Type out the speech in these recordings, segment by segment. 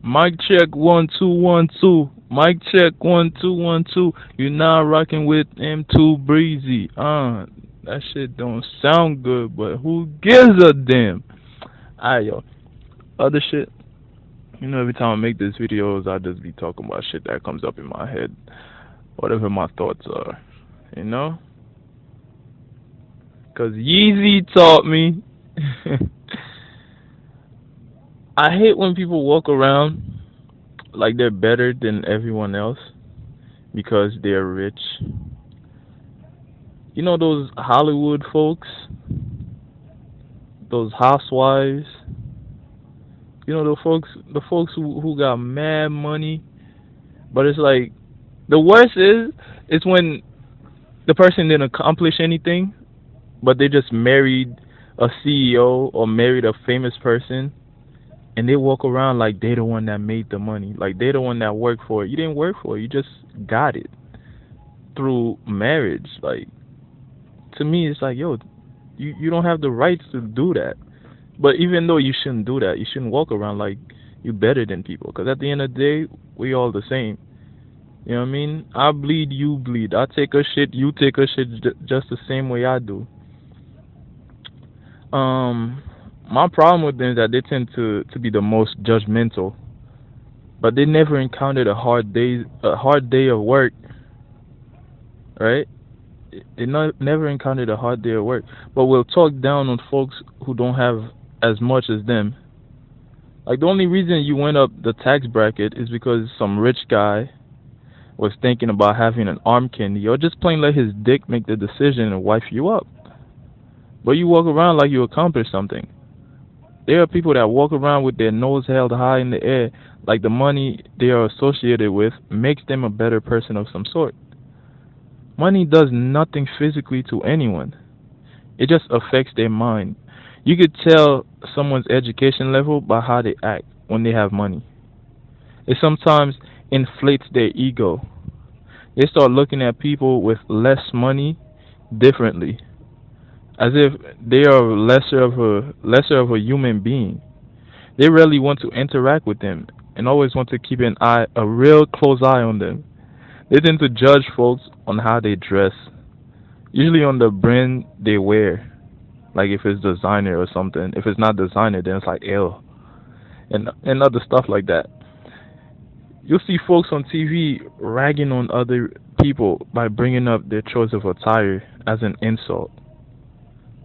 Mic check 1 2 1 2. Mic check 1 2 1 2. You're now rocking with M2 Breezy. That shit don't sound good, but who gives a damn? Alright, yo. Other shit. Every time I make these videos, I just be talking about shit that comes up in my head, whatever my thoughts are. You know? Cause Yeezy taught me. I hate when people walk around like they're better than everyone else because they're rich. Those Hollywood folks, those housewives. The folks who got mad money, but it's like the worst is when the person didn't accomplish anything, but they just married a CEO or married a famous person, and they walk around like they the one that made the money, like they the one that worked for it. You didn't work for it, you just got it through marriage. Like, to me, it's like, yo, you don't have the rights to do that. But even though you shouldn't do that, you shouldn't walk around like you better than people. Because at the end of the day, we all the same. You know what I mean? I bleed, you bleed. I take a shit, you take a shit just the same way I do. Um, my problem with them is that they tend to be the most judgmental, but they never encountered a hard day of work, right? They never encountered a hard day of work, but will talk down on folks who don't have as much as them. Like, the only reason you went up the tax bracket is because some rich guy was thinking about having an arm candy, or just plain let his dick make the decision and wife you up. But you walk around like you accomplished something. There are people that walk around with their nose held high in the air, like the money they are associated with makes them a better person of some sort. Money does nothing physically to anyone. It just affects their mind. You could tell someone's education level by how they act when they have money. It sometimes inflates their ego. They start looking at people with less money differently, as if they are lesser of a human being. They rarely want to interact with them and always want to keep a real close eye on them. They tend to judge folks on how they dress, usually on the brand they wear. Like, if it's designer or something. If it's not designer, then it's like ill and other stuff like that. You'll see folks on TV ragging on other people by bringing up their choice of attire as an insult.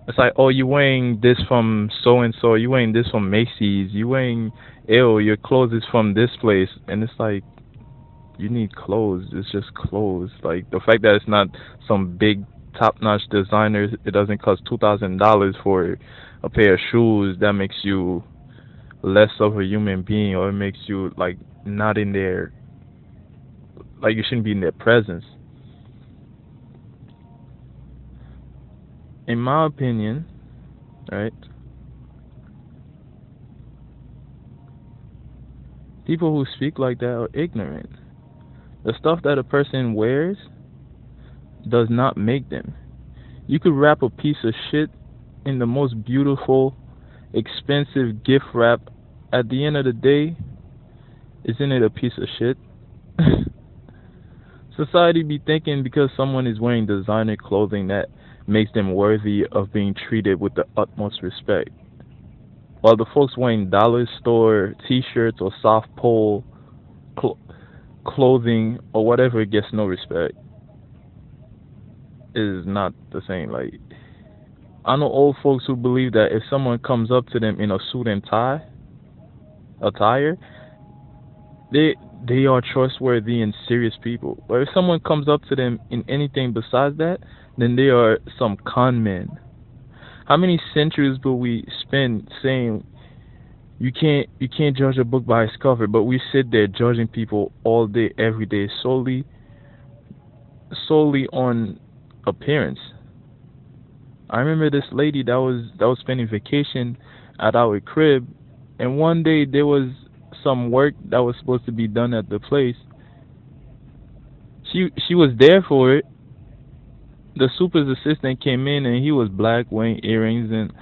It's like, oh, you wearing this from so and so, you wearing this from Macy's, you wearing, ew, your clothes is from this place, and it's like, you need clothes. It's just clothes. Like, the fact that it's not some big top-notch designer, it doesn't cost $2,000 for a pair of shoes. That makes you less of a human being, or it makes you like not in their, like, you shouldn't be in their presence. In my opinion, right? People who speak like that are ignorant. The stuff that a person wears does not make them. You could wrap a piece of shit in the most beautiful, expensive gift wrap. At the end of the day, isn't it a piece of shit? Society be thinking because someone is wearing designer clothing that makes them worthy of being treated with the utmost respect, while the folks wearing dollar store T-shirts or South Pole cl- clothing or whatever gets no respect. Is not the same. Like, I know old folks who believe that if someone comes up to them in a suit and tie attire, they they are trustworthy and serious people. But if someone comes up to them in anything besides that, then they are some con men. How many centuries will we spend saying you can't judge a book by its cover, but we sit there judging people all day, every day, solely on appearance. I remember this lady that was spending vacation at our crib, and one day there was some work that was supposed to be done at the place. She was there for it. The super's assistant came in and he was black, wearing earrings, and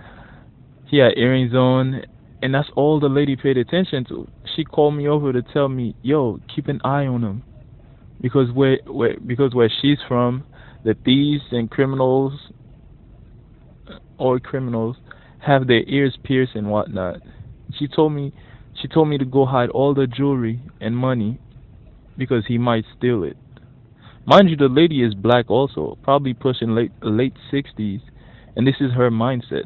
he had earrings on, and that's all the lady paid attention to. she called me over to tell me, yo, keep an eye on him because where she's from, the thieves and criminals or criminals have their ears pierced and whatnot. She told me she told me to go hide all the jewelry and money because he might steal it. Mind you, the lady is black also, probably pushing late 60s, and this is her mindset.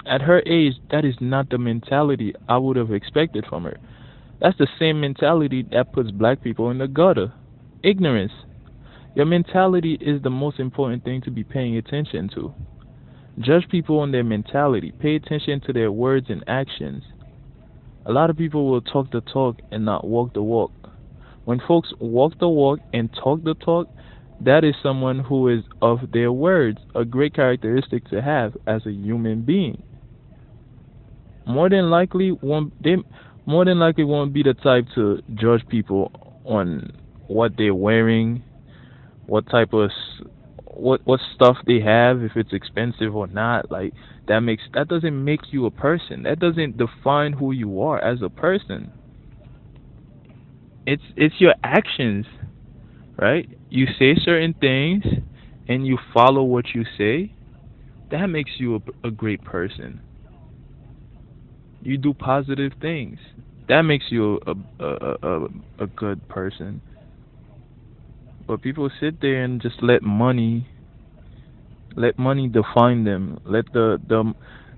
At her age, that is not the mentality I would have expected from her. That's the same mentality that puts black people in the gutter. Ignorance. Your mentality is the most important thing to be paying attention to. Judge people on their mentality. Pay attention to their words and actions. A lot of people will talk the talk and not walk the walk. When folks walk the walk and talk the talk, that is someone who is of their words, a great characteristic to have as a human being. More than likely, won't they more than likely won't be the type to judge people on what they're wearing, what type of what stuff they have, if it's expensive or not. Like that doesn't make you a person. That doesn't define who you are as a person. It's your actions, right? You say certain things and you follow what you say. That makes you a great person. You do positive things. That makes you a good person. But people sit there and just let money define them. Let the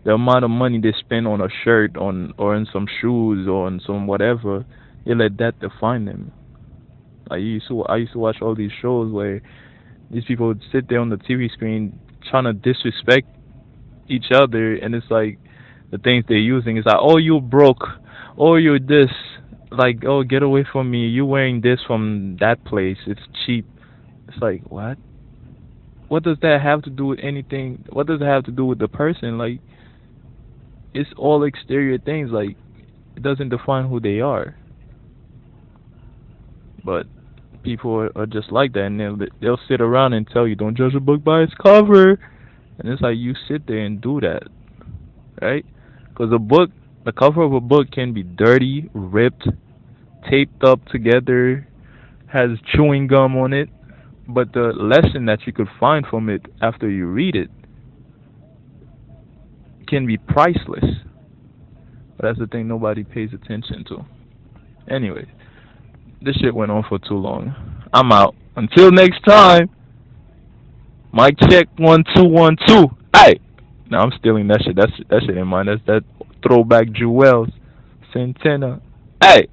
amount of money they spend on a shirt, on or in some shoes or on some whatever, they let that define them. I used to watch all these shows where these people would sit there on the TV screen trying to disrespect each other, and it's like the things they're using is like, oh, you broke, oh, you're this, like, oh, get away from me, you wearing this from that place, it's cheap. It's like, what? What does that have to do with anything? What does it have to do with the person? Like, it's all exterior things. Like, it doesn't define who they are. But people are just like that, and they'll sit around and tell you, don't judge a book by its cover. And it's like you sit there and do that, right? Because the cover of a book can be dirty, ripped, taped up together, has chewing gum on it, but the lesson that you could find from it after you read it can be priceless. But that's the thing nobody pays attention to. Anyway, this shit went on for too long. I'm out. Until next time. Mic check 1 2 1 2. Hey. No, I'm stealing that shit. That shit in mine. That's that throwback Jewels Santana. Hey.